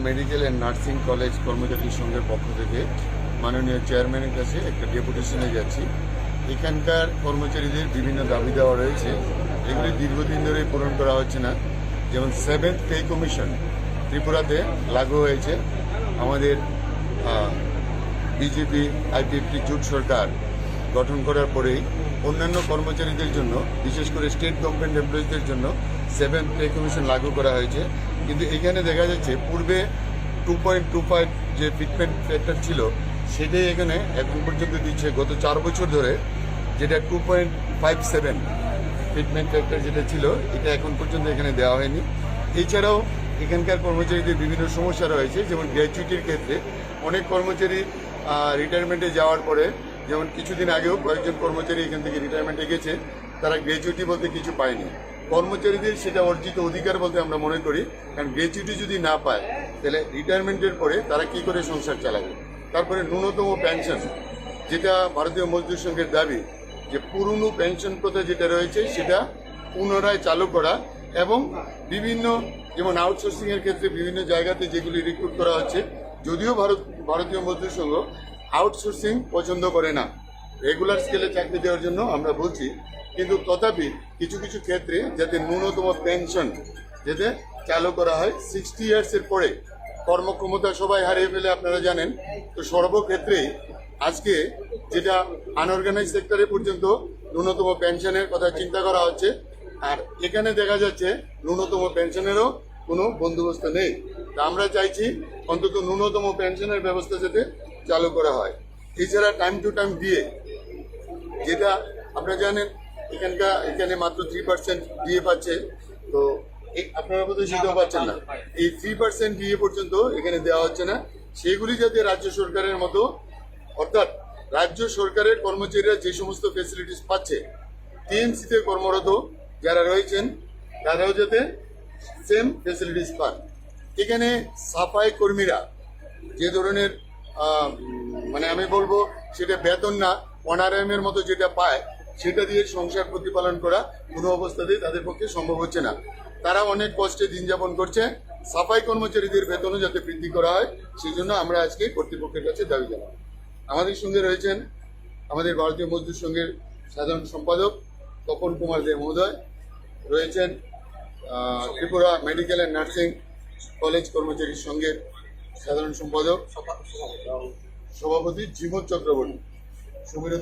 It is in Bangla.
মেডিকেল অ্যান্ড নার্সিং কলেজ কর্মচারী সংঘের পক্ষ থেকে মাননীয় চেয়ারম্যানের কাছে একটা ডেপুটেশনে যাচ্ছি। এখানকার কর্মচারীদের বিভিন্ন দাবি দেওয়া রয়েছে, এগুলি দীর্ঘদিন ধরে পূরণ করা হচ্ছে না। যেমন 7th পে কমিশন ত্রিপুরাতে লাগু হয়েছে। আমাদের বিজেপি আইপিএফটি জোট সরকার গঠন করার পরেই অন্যান্য কর্মচারীদের জন্য, বিশেষ করে স্টেট গভর্নমেন্ট এমপ্লয়িজদের জন্য 7th পে কমিশন লাগু করা হয়েছে। কিন্তু এখানে দেখা যাচ্ছে পূর্বে 2.25 যে ফিটমেন্ট ফ্যাক্টর ছিল সেটাই এখানে এখন পর্যন্ত দিচ্ছে গত 4 বছর ধরে, যেটা 2.57 ফিটমেন্ট ফ্যাক্টর যেটা ছিল এটা এখন পর্যন্ত এখানে দেওয়া হয়নি। এছাড়াও এখানকার কর্মচারীদের বিভিন্ন সমস্যা রয়েছে, যেমন গ্র্যাচুইটির ক্ষেত্রে অনেক কর্মচারী রিটায়ারমেন্টে যাওয়ার পরে, যেমন কিছুদিন আগেও কয়েকজন কর্মচারী এখান থেকে রিটায়ারমেন্টে গেছে, তারা গ্র্যাচুইটি বলতে কিছু পায়নি। কর্মচারীদের সেটা অর্জিত অধিকার বলতে আমরা মনে করি, কারণ গ্র্যাচুইটি যদি না পায় তাহলে রিটায়ারমেন্টের পরে তারা কি করে সংসার চালাবে। তারপরে ন্যূনতম পেনশন, যেটা ভারতীয় মজদুর সংঘের দাবি, যে পুরনো পেনশন প্রথা যেটা রয়েছে সেটা পুনরায় চালু করা, এবং বিভিন্ন যেমন আউটসোর্সিংয়ের ক্ষেত্রে বিভিন্ন জায়গাতে যেগুলি রিক্রুট করা হচ্ছে, যদিও ভারতীয় মজদুর সংঘ আউটসোর্সিং পছন্দ করে না, রেগুলার স্কেলে চাকরি দেওয়ার জন্য আমরা বলছি, কিন্তু তথাপি কিছু কিছু ক্ষেত্রে যাতে ন্যূনতম পেনশন যাতে চালু করা হয়। 60 ইয়ার্সের পরে কর্মক্ষমতা সবাই হারিয়ে ফেলে আপনারা জানেন, তো সর্বক্ষেত্রেই আজকে যেটা আনঅর্গানাইজ সেক্টরে পর্যন্ত ন্যূনতম পেনশনের কথা চিন্তা করা হচ্ছে, আর এখানে দেখা যাচ্ছে ন্যূনতম পেনশনেরও কোনো বন্দোবস্ত নেই। তা আমরা চাইছি অন্তত ন্যূনতম পেনশনের ব্যবস্থা যাতে চালু করা হয়। এছাড়া টাইম টু টাইম ডিএ, যেটা আপনারা জানেন এখানে মাত্র 3% ডিএ পাচ্ছে, তো আপনারা বোধহয় সেটাও পাচ্ছেন না। এই 3% ডিএ পর্যন্ত এখানে দেওয়া হচ্ছে না। সেগুলি যাতে রাজ্য সরকারের মতো, অর্থাৎ রাজ্য সরকারের কর্মচারীরা যে সমস্ত ফেসিলিটিস পাচ্ছে, টিএমসিতে কর্মরত যারা রয়েছেন তারাও যাতে সেম ফেসিলিটিস পান। এখানে সাফাই কর্মীরা যে ধরনের মানে আমি বলবো সেটা বেতন না, অনারায়মের মতো যেটা পায় সেটা দিয়ে সংসার প্রতিপালন করা কোনো অবস্থাতেই তাদের পক্ষে সম্ভব হচ্ছে না। তারা অনেক কষ্টে দিন যাপন করছে। সাফাই কর্মচারীদের বেতনও যাতে বৃদ্ধি করা হয়, সেই জন্য আমরা আজকে কর্তৃপক্ষের কাছে দাবি জানাবো। আমাদের সঙ্গে রয়েছেন আমাদের ভারতীয় মজদুর সংঘের সাধারণ সম্পাদক তপন কুমার দে মহোদয়, রয়েছেন Tripura medical and nursing college কর্মচারী সংঘের সাধারণ সম্পাদক সভাপতি জীবন চক্রবর্তী, সমীরণ